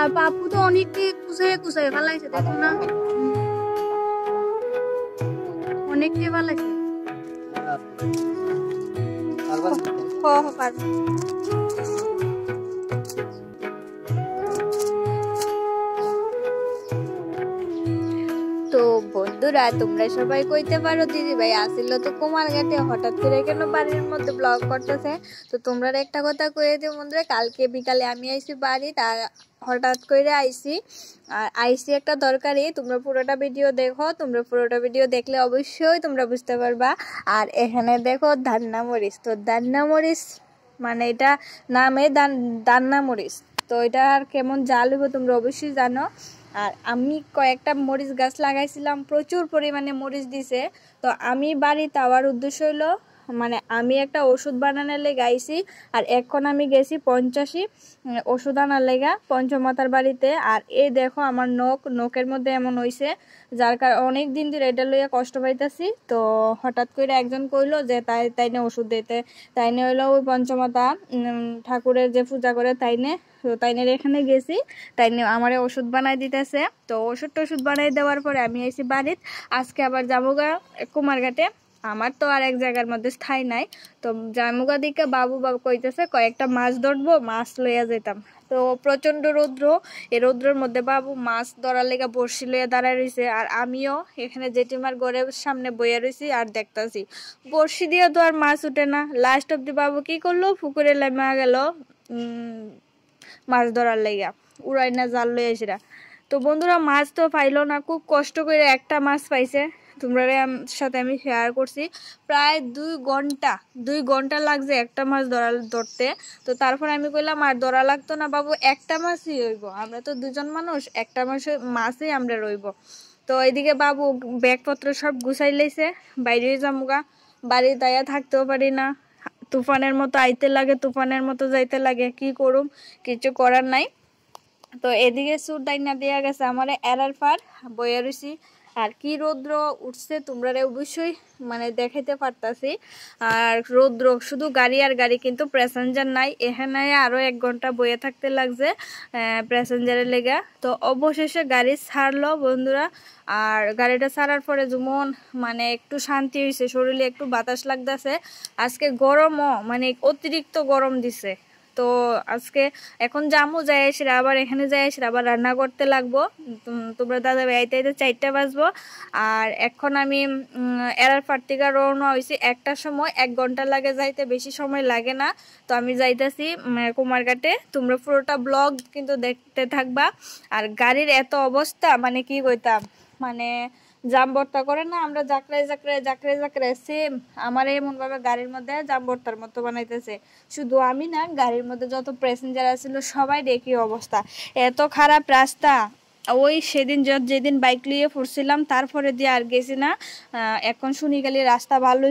আর পাপু তো অনেকটি কুচাইয়ে কুচাইয়ে ফেলাইছে, দেখো না অনেকটি ফেলাইছে। তো বন্ধুরা তোমরা সবাই কইতে পারো দিদি ভাই আসিল তো কুমারঘাটে, হঠাৎ করে কেন বাড়ির মধ্যে ব্লগ করতেছে। তো তোমরা একটা কথা কয়ে দিও বন্ধুরা, কালকে বিকালে আমি আইছি বাড়ি, তার হঠাৎ করে আইছি আর আইসি একটা দরকারি। তোমরা পুরোটা ভিডিও দেখো, তোমরা পুরোটা ভিডিও দেখলে অবশ্যই তোমরা বুঝতে পারবা। আর এখানে দেখো দান্না মরিচ, তো দান্না মরিচ মানে এটা নামে দান্না মরিচ, তো এটা আর কেমন জাল হইব তোমরা অবশ্যই জানো। আর আমি কয়েকটা মরিচ গাছ লাগাইছিলাম, প্রচুর পরিমাণে মরিচ দিছে। তো আমি বাড়িতে আওয়ার উদ্দেশ্য হইলো মানে আমি একটা ওষুধ বানানোর লেগে আইছি। আর এখন আমি গেছি 85 ওষুধ আনার লেগা পঞ্চমাতার বাড়িতে। আর এই দেখো আমার নখের মধ্যে এমন হইছে, যার কারণে অনেক দিন ধরে এটা লইয়া কষ্ট পাইতাছি। তো হঠাৎ করে একজন কইলো যে তাইনে ওষুধ দিতে, তাইনে হইলো ওই পঞ্চমাতা ঠাকুরের যে পূজা করে তাইনে, তো তাইনের এখানে গেছি, তাইনে আমারে ওষুধ বানাই দিতেছে। তো ওষুধ বানাই দেওয়ার পরে আমি আইছি বাড়িত। আজকে আবার যাবো গা কুমারঘাটে, আমার তো আর এক জায়গার মধ্যে স্থায়ী নাই। তো জামুগা দিকে বাবু কইতেছে কয়েকটা মাছ ধরবো, মাছ লইয়া যেতাম। তো প্রচন্ড রৌদ্র, এই রৌদ্রের মধ্যে বাবু মাছ ধরার লেগে বড়শি লইয়া দাঁড়ায় রয়েছে। আর আমিও এখানে জেঠিমার ঘরের সামনে বইয়া রয়েছি আর দেখতাছি বড়শি দিয়ে তো আর মাছ উঠে না। লাস্ট অব্দি বাবু কি করলো, পুকুরে লামা গেল মাছ ধরার লেগা, উড়াই না জাল লই আসিরা। তো বন্ধুরা মাছ তো পাইলো না, খুব কষ্ট করে একটা মাছ পাইছে, তোমরা সাথে আমি শেয়ার করছি। প্রায় 2 ঘন্টা লাগছে একটা মাছ ধরতে। তো তারপর আমি কইলাম আর ধরা লাগতো না বাবু, একটা মাছই রইব, আমরা তো দুজন মানুষ, একটা মাছই আমরা রইব। তো এইদিকে বাবু ব্যাগপত্র সব গুছাই লাইছে, বাইরে যামুগা, বাড়ি দায়া থাকতেও পারি না, তুফানের মতো আইতে লাগে, তুফানের মতো যাইতে লাগে, কি করুম, কিছু করার নাই। তো এদিকে সুর দাইনা দেয়া গেছে আমার এরার পার বইয়া রইছি। আর কি রৌদ্র উঠছে তোমরা অবশ্যই মানে দেখাইতে পারতাছি। আর রৌদ্র শুধু গাড়ি আর গাড়ি, কিন্তু প্যাসেঞ্জার নাই। এখানে আরো 1 ঘন্টা বইয়ে থাকতে লাগছে প্যাসেঞ্জারের লেগা। তো অবশেষে গাড়ি ছাড়লো বন্ধুরা। আর গাড়িটা ছাড়ার পরে যেমন মানে একটু শান্তি হয়েছে, শরীরে একটু বাতাস লাগতেছে। আজকে গরমও মানে অতিরিক্ত গরম দিছে। তো আজকে এখন জামু যাই আসিরা, আবার এখানে যাই আসিরা আবার রান্না করতে লাগবো। তোমরা দাদা ভাই আইতে 4টা বাজবো। আর এখন আমি এরার পার থেকে রওনা হয়েছি 1টার সময়, 1 ঘন্টা লাগে যাইতে, বেশি সময় লাগে না। তো আমি যাইতেছি কুমারঘাটে, তোমরা পুরোটা ব্লগ কিন্তু দেখতে থাকবা। আর গাড়ির এত অবস্থা মানে কি কইতাম, মানে জাম ভর্তা করে না আমরা জাকড়ায় সেম আমার এমন ভাবে গাড়ির মধ্যে জাম ভর্তার মতো বানাইতেছে। শুধু আমি না, গাড়ির মধ্যে যত প্যাসেঞ্জার আছিল সবাই একই অবস্থা, এত খারাপ রাস্তা। ওই সেদিন যেদিন বাইক লিয়ে ফুরছিলাম তারপরে দিয়ে আর গেছি না। এখন শুনি গেলে রাস্তা ভালো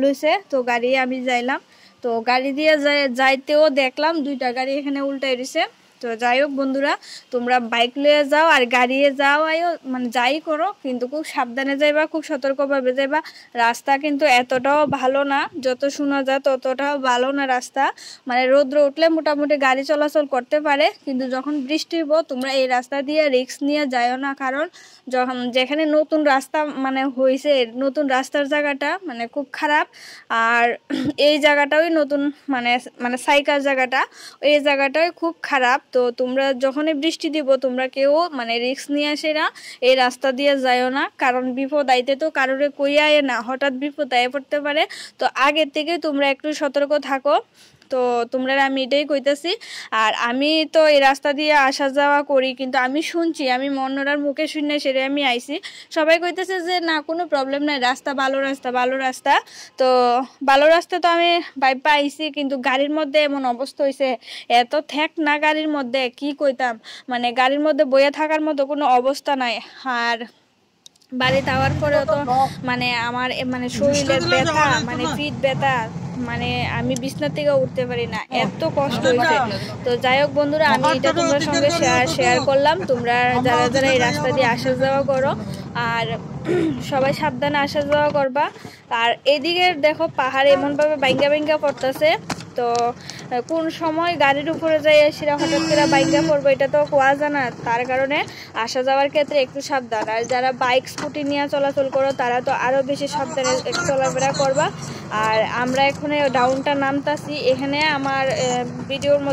হয়েছে, তো গাড়ি আমি যাইলাম। তো গাড়ি দিয়ে যাইতেও দেখলাম 2টা গাড়ি এখানে উল্টাই রয়েছে। তো যাই হোক বন্ধুরা, তোমরা বাইক লিয়ে যাও আর গাড়িয়ে যাও আয়ো, মানে যাই করো কিন্তু খুব সাবধানে যাইবা, খুব সতর্কভাবে যাইবা। রাস্তা কিন্তু এতটাও ভালো না, যত শোনা যায় ততটাও ভালো না রাস্তা। মানে রৌদ্র উঠলে মোটামুটি গাড়ি চলাচল করতে পারে, কিন্তু যখন বৃষ্টি হইব তোমরা এই রাস্তা দিয়ে রিস্ক নিয়ে যাইও না। কারণ যেখানে নতুন রাস্তা মানে হয়েছে, নতুন রাস্তার জায়গাটা মানে খুব খারাপ। আর এই জায়গাটাই নতুন মানে সাইকেল জায়গাটা, এই জায়গাটাই খুব খারাপ। তো তোমরা যখনই বৃষ্টি দিব তোমরা কেউ মানে রিস্ক নিয়ে আসে না, এই রাস্তা দিয়ে যাইও না। কারণ বিপদ আইতে তো কারোরে কইয়া না, হঠাৎ বিপদ আয়ে পড়তে পারে। তো আগের থেকে তোমরা একটু সতর্ক থাকো। তো তোমরা আমি এটাই কইতাছি। আর আমি তো এই রাস্তা দিয়ে আসা যাওয়া করি, কিন্তু আমি শুনছি, আমি মনোরার মুখে শুনে সেরে আমি আইছি, সবাই কইতেছে যে না কোনো প্রবলেম নাই, রাস্তা ভালো রাস্তা। তো ভালো রাস্তা তো আমি বাইপা আইছি, কিন্তু গাড়ির মধ্যে এমন অবস্থা হয়েছে, এত ঠেক না গাড়ির মধ্যে, কি কইতাম, মানে গাড়ির মধ্যে বইয়ে থাকার মতো কোনো অবস্থা নাই। আর বাড়িতে আওয়ার পরেও তো মানে আমার মানে শরীরের ব্যথা, মানে পিঠ ব্যথা, মানে আমি বিছনা থেকে উঠতে পারি না, এত কষ্ট হয়েছে। তো যাই হোক বন্ধুরা, আমি এটা তোমার সঙ্গে শেয়ার করলাম। তোমরা যারা এই রাস্তা দিয়ে আসা যাওয়া করো আর সবাই সাবধানে আসা যাওয়া করবা। আর এদিকে দেখো পাহাড় এমন ভাবে বাইঙ্গা পড়তেছে। তো কোন সময় গাড়ির উপরে যাই সেটা হঠাৎ করে বাইকে পড়বো এটা তো কোয়া জানা, তার কারণে আসা যাওয়ার ক্ষেত্রে একটু সাবধান। আর যারা বাইক স্কুটি নিয়ে চলাচল করো তারা তো আরও বেশি সাবধানে চলাফেরা করবা। আর আমরা এখানে ডাউনটা নামতাছি, এখানে আমার ভিডিওর মধ্যে